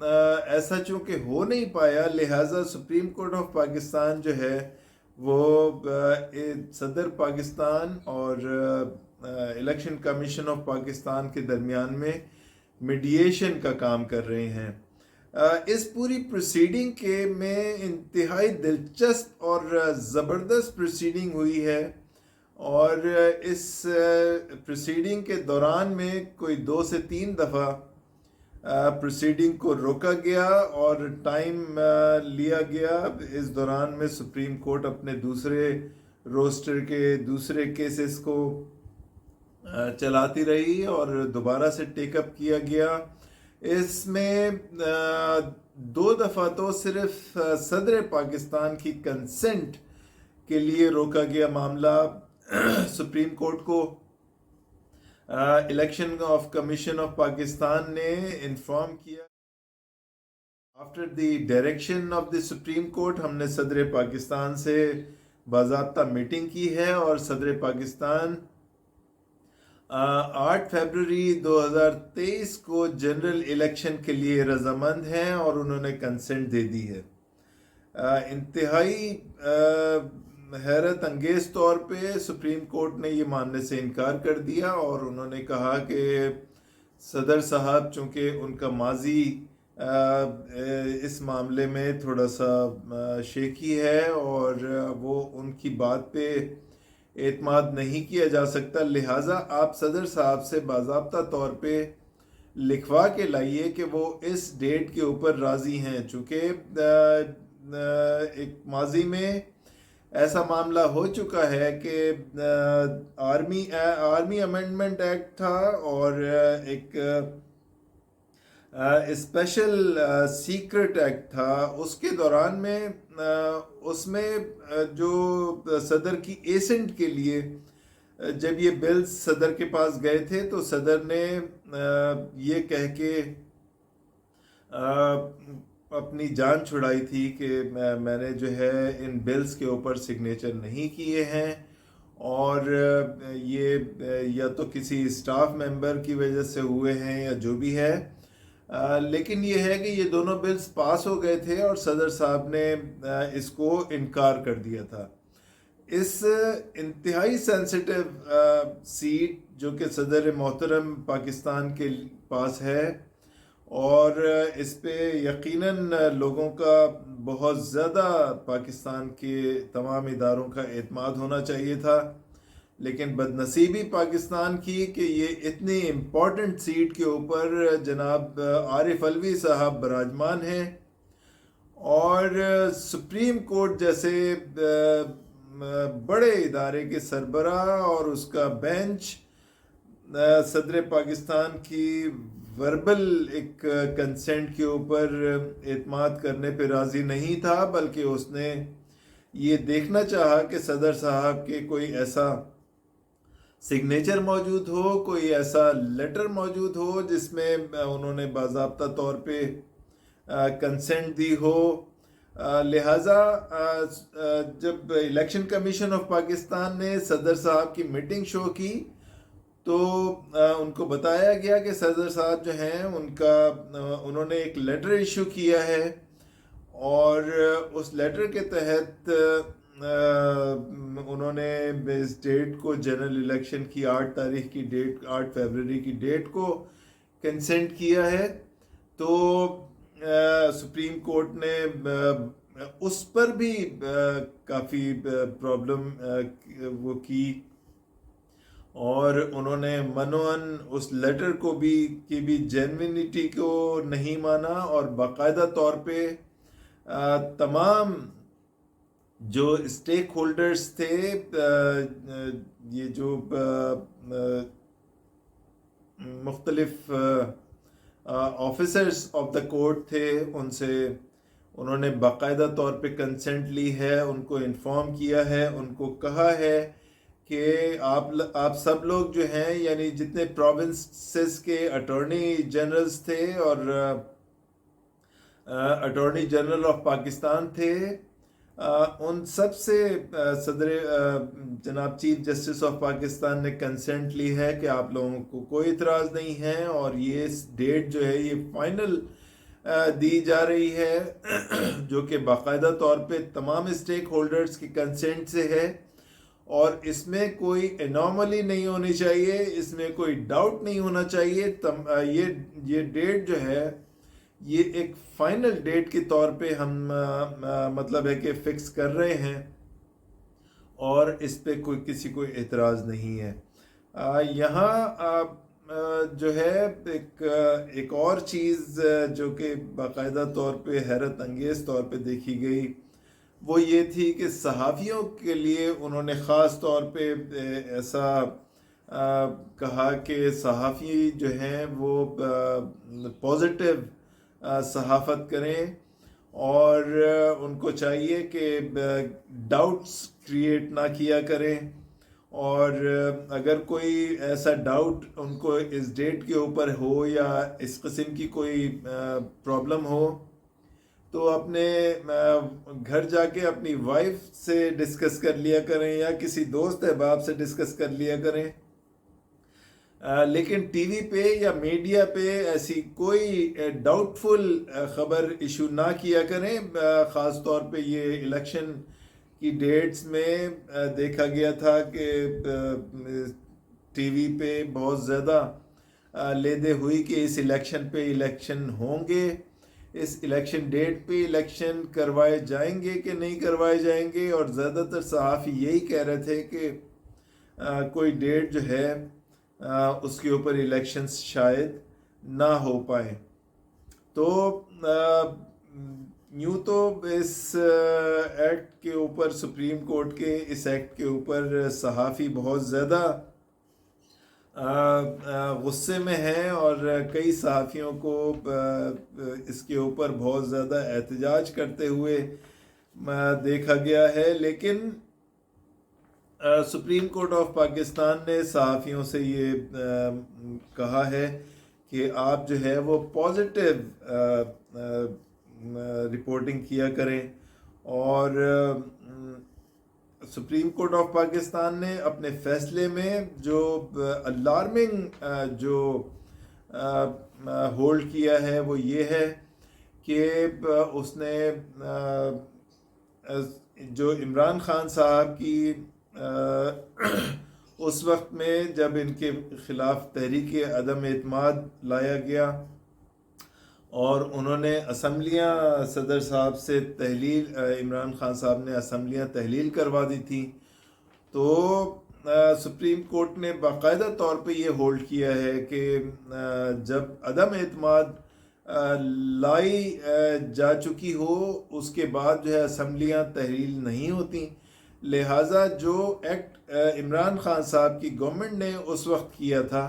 ایسا چونکہ ہو نہیں پایا، لہٰذا سپریم کورٹ آف پاکستان جو ہے وہ صدر پاکستان اور الیکشن کمیشن آف پاکستان کے درمیان میں میڈیشن کا کام کر رہے ہیں۔ اس پوری پروسیڈنگ کے میں انتہائی دلچسپ اور زبردست پروسیڈنگ ہوئی ہے، اور اس پروسیڈنگ کے دوران میں کوئی 2 سے 3 دفعہ پروسیڈنگ کو روکا گیا اور ٹائم لیا گیا۔ اس دوران میں سپریم کورٹ اپنے دوسرے روسٹر کے دوسرے کیسز کو چلاتی رہی اور دوبارہ سے ٹیک اپ کیا گیا۔ اس میں 2 دفعہ تو صرف صدر پاکستان کی کنسنٹ کے لیے روکا گیا معاملہ۔ سپریم کورٹ کو election of commission of Pakistan نے انفارم کیا۔ After the direction of the supreme court ہم نے صدر پاکستان سے باضابطہ میٹنگ کی ہے، اور صدر پاکستان 8 فروری 2023 کو جنرل الیکشن کے لیے رضامند ہیں اور انہوں نے کنسنٹ دے دی ہے۔ انتہائی حیرت انگیز طور پہ سپریم کورٹ نے یہ ماننے سے انکار کر دیا، اور انہوں نے کہا کہ صدر صاحب چونکہ ان کا ماضی اس معاملے میں تھوڑا سا شیکی ہے اور وہ ان کی بات پہ اعتماد نہیں کیا جا سکتا، لہٰذا آپ صدر صاحب سے باضابطہ طور پہ لکھوا کے لائیے کہ وہ اس ڈیٹ کے اوپر راضی ہیں، چونکہ ایک ماضی میں ایسا معاملہ ہو چکا ہے کہ آرمی امینڈمنٹ ایکٹ تھا اور ایک اسپیشل سیکرٹ ایکٹ تھا۔ اس کے دوران میں اس میں جو صدر کی ایسنٹ کے لیے جب یہ بل صدر کے پاس گئے تھے تو صدر نے یہ کہہ کے اپنی جان چھڑائی تھی کہ میں نے جو ہے ان بلز کے اوپر سگنیچر نہیں کیے ہیں، اور یہ یا تو کسی اسٹاف ممبر کی وجہ سے ہوئے ہیں یا جو بھی ہے، لیکن یہ ہے کہ یہ دونوں بلز پاس ہو گئے تھے اور صدر صاحب نے اس کو انکار کر دیا تھا۔ اس انتہائی سینسیٹیو سیٹ جو کہ صدر محترم پاکستان کے پاس ہے، اور اس پہ یقیناً لوگوں کا بہت زیادہ پاکستان کے تمام اداروں کا اعتماد ہونا چاہیے تھا، لیکن بدنصیبی پاکستان کی کہ یہ اتنی امپورٹنٹ سیٹ کے اوپر جناب عارف علوی صاحب براجمان ہیں، اور سپریم کورٹ جیسے بڑے ادارے کے سربراہ اور اس کا بینچ صدر پاکستان کی وربل ایک کنسنٹ کے اوپر اعتماد کرنے پہ راضی نہیں تھا، بلکہ اس نے یہ دیکھنا چاہا کہ صدر صاحب کے کوئی ایسا سگنیچر موجود ہو، کوئی ایسا لیٹر موجود ہو جس میں انہوں نے باضابطہ طور پہ کنسنٹ دی ہو۔ لہٰذا جب الیکشن کمیشن آف پاکستان نے صدر صاحب کی میٹنگ شو کی تو ان کو بتایا گیا کہ صدر صاحب جو ہیں انہوں نے ایک لیٹر ایشو کیا ہے، اور اس لیٹر کے تحت انہوں نے اس ڈیٹ کو جنرل الیکشن کی 8 تاریخ کی ڈیٹ 8 فروری کی ڈیٹ کو کنسنٹ کیا ہے۔ تو سپریم کورٹ نے اس پر بھی کافی پرابلم وہ کی، اور انہوں نے منوان اس لیٹر کو بھی کی بھی جینوینٹی کو نہیں مانا، اور باقاعدہ طور پہ تمام جو اسٹیک ہولڈرز تھے، یہ جو مختلف آفیسرز آف دا کورٹ تھے، ان سے انہوں نے باقاعدہ طور پہ کنسنٹ لی ہے، ان کو انفارم کیا ہے، ان کو کہا ہے کہ آپ سب لوگ جو ہیں، یعنی جتنے پروونسز کے اٹارنی جنرلز تھے اور اٹارنی جنرل آف پاکستان تھے، ان سب سے صدر جناب چیف جسٹس آف پاکستان نے کنسنٹ لی ہے کہ آپ لوگوں کو کوئی اعتراض نہیں ہے، اور یہ ڈیٹ جو ہے یہ فائنل دی جا رہی ہے جو کہ باقاعدہ طور پہ تمام اسٹیک ہولڈرز کی کنسنٹ سے ہے، اور اس میں کوئی انوملی نہیں ہونی چاہیے، اس میں کوئی ڈاؤٹ نہیں ہونا چاہیے۔ یہ ڈیٹ جو ہے یہ ایک فائنل ڈیٹ کے طور پہ ہم مطلب ہے کہ فکس کر رہے ہیں، اور اس پہ کسی کو اعتراض نہیں ہے۔ یہاں جو ہے ایک اور چیز جو کہ باقاعدہ طور پہ حیرت انگیز طور پہ دیکھی گئی، وہ یہ تھی کہ صحافیوں کے لیے انہوں نے خاص طور پہ ایسا کہا کہ صحافی جو ہیں وہ پازیٹیو صحافت کریں، اور ان کو چاہیے کہ ڈاؤٹس کریٹ نہ کیا کریں، اور اگر کوئی ایسا ڈاؤٹ ان کو اس ڈیٹ کے اوپر ہو یا اس قسم کی کوئی پرابلم ہو تو اپنے گھر جا کے اپنی وائف سے ڈسکس کر لیا کریں یا کسی دوست احباب سے ڈسکس کر لیا کریں، لیکن ٹی وی پہ یا میڈیا پہ ایسی کوئی ڈاؤٹ فل خبر ایشو نہ کیا کریں۔ خاص طور پہ یہ الیکشن کی ڈیٹس میں دیکھا گیا تھا کہ ٹی وی پہ بہت زیادہ لیدے ہوئی کہ اس الیکشن پہ الیکشن ہوں گے، اس الیکشن ڈیٹ پہ الیکشن کروائے جائیں گے کہ نہیں کروائے جائیں گے، اور زیادہ تر صحافی یہی کہہ رہے تھے کہ کوئی ڈیٹ جو ہے اس کے اوپر الیکشنز شاید نہ ہو پائیں۔ تو یوں تو اس ایکٹ کے اوپر سپریم کورٹ کے اس ایکٹ کے اوپر صحافی بہت زیادہ غصے میں ہیں، اور کئی صحافیوں کو اس کے اوپر بہت زیادہ احتجاج کرتے ہوئے دیکھا گیا ہے، لیکن سپریم کورٹ آف پاکستان نے صحافیوں سے یہ کہا ہے کہ آپ جو ہے وہ پازیٹیو رپورٹنگ کیا کریں، اور سپریم کورٹ آف پاکستان نے اپنے فیصلے میں جو الارمنگ جو ہولڈ کیا ہے وہ یہ ہے کہ اس نے جو عمران خان صاحب کی اس وقت میں جب ان کے خلاف تحریک عدم اعتماد لایا گیا اور انہوں نے اسمبلیاں صدر صاحب سے تحلیل، عمران خان صاحب نے اسمبلیاں تحلیل کروا دی تھیں، تو سپریم کورٹ نے باقاعدہ طور پہ یہ ہولڈ کیا ہے کہ جب عدم اعتماد لائی جا چکی ہو اس کے بعد جو ہے اسمبلیاں تحلیل نہیں ہوتی، لہٰذا جو ایکٹ عمران خان صاحب کی گورنمنٹ نے اس وقت کیا تھا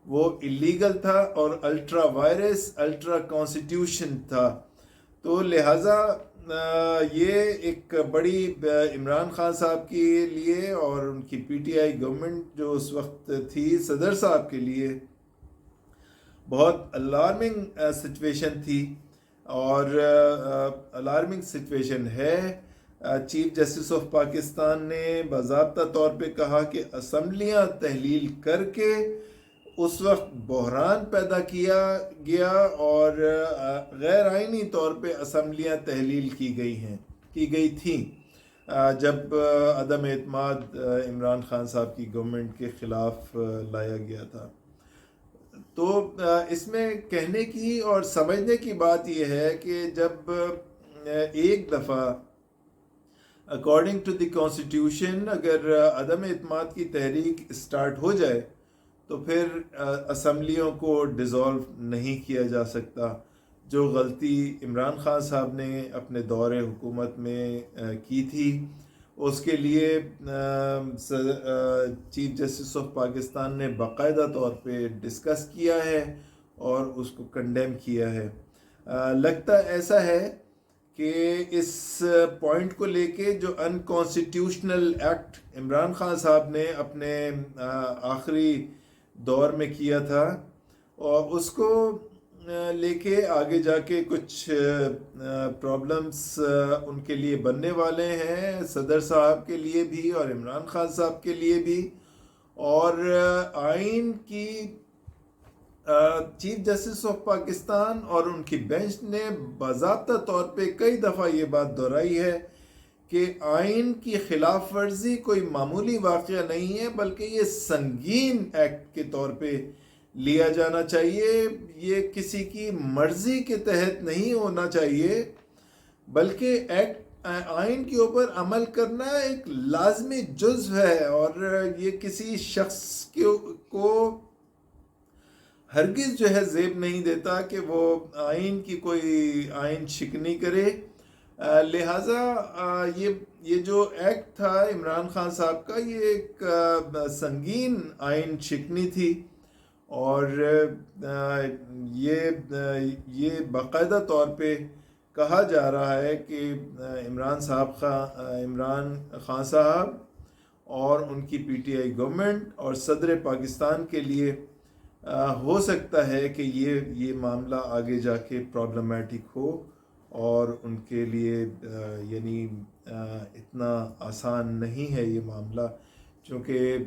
وہ اللیگل تھا اور الٹرا وائرس، الٹرا کانسٹیٹیوشن تھا۔ تو لہٰذا یہ ایک بڑی عمران خان صاحب کے لیے اور ان کی پی ٹی آئی گورنمنٹ جو اس وقت تھی صدر صاحب کے لیے بہت الارمنگ سچویشن تھی، اور الارمنگ سچویشن ہے۔ چیف جسٹس آف پاکستان نے باضابطہ طور پہ کہا کہ اسمبلیاں تحلیل کر کے اس وقت بحران پیدا کیا گیا اور غیر آئینی طور پہ اسمبلیاں تحلیل کی گئی تھیں جب عدم اعتماد عمران خان صاحب کی گورنمنٹ کے خلاف لایا گیا تھا۔ تو اس میں کہنے کی اور سمجھنے کی بات یہ ہے کہ جب ایک دفعہ اکارڈنگ ٹو دی کانسٹیٹیوشن اگر عدم اعتماد کی تحریک اسٹارٹ ہو جائے تو پھر اسمبلیوں کو ڈیزالو نہیں کیا جا سکتا۔ جو غلطی عمران خان صاحب نے اپنے دور حکومت میں کی تھی اس کے لیے چیف جسٹس آف پاکستان نے باقاعدہ طور پہ ڈسکس کیا ہے اور اس کو کنڈیم کیا ہے۔ لگتا ایسا ہے کہ اس پوائنٹ کو لے کے جو انکانسٹیٹیوشنل ایکٹ عمران خان صاحب نے اپنے آخری دور میں کیا تھا اور اس کو لے کے آگے جا کے کچھ پرابلمس ان کے لیے بننے والے ہیں، صدر صاحب کے لیے بھی اور عمران خان صاحب کے لیے بھی، اور آئین کی چیف جسٹس آف پاکستان اور ان کی بینچ نے باضابطہ طور پہ کئی دفعہ یہ بات دہرائی ہے کہ آئین کی خلاف ورزی کوئی معمولی واقعہ نہیں ہے، بلکہ یہ سنگین ایکٹ کے طور پہ لیا جانا چاہیے. یہ کسی کی مرضی کے تحت نہیں ہونا چاہیے، بلکہ آئین کے اوپر عمل کرنا ایک لازمی جزو ہے، اور یہ کسی شخص کو ہرگز جو ہے زیب نہیں دیتا کہ وہ آئین کی کوئی آئین شکنی کرے. لہٰذا یہ جو ایکٹ تھا عمران خان صاحب کا، یہ ایک سنگین آئین شکنی تھی، اور یہ باقاعدہ طور پہ کہا جا رہا ہے کہ عمران خان صاحب اور ان کی پی ٹی آئی گورنمنٹ اور صدر پاکستان کے لیے ہو سکتا ہے کہ یہ معاملہ آگے جا کے پرابلمیٹک ہو، اور ان کے لیے یعنی اتنا آسان نہیں ہے یہ معاملہ، چونکہ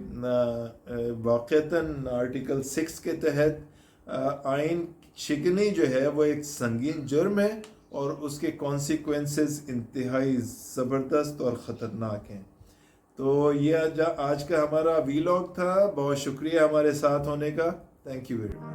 واقعتاً آرٹیکل 6 کے تحت آئین شکنی جو ہے وہ ایک سنگین جرم ہے، اور اس کے کانسیکوینسز انتہائی زبردست اور خطرناک ہیں. تو یہ آج کا ہمارا ویلاگ تھا. بہت شکریہ ہمارے ساتھ ہونے کا. Thank you very much.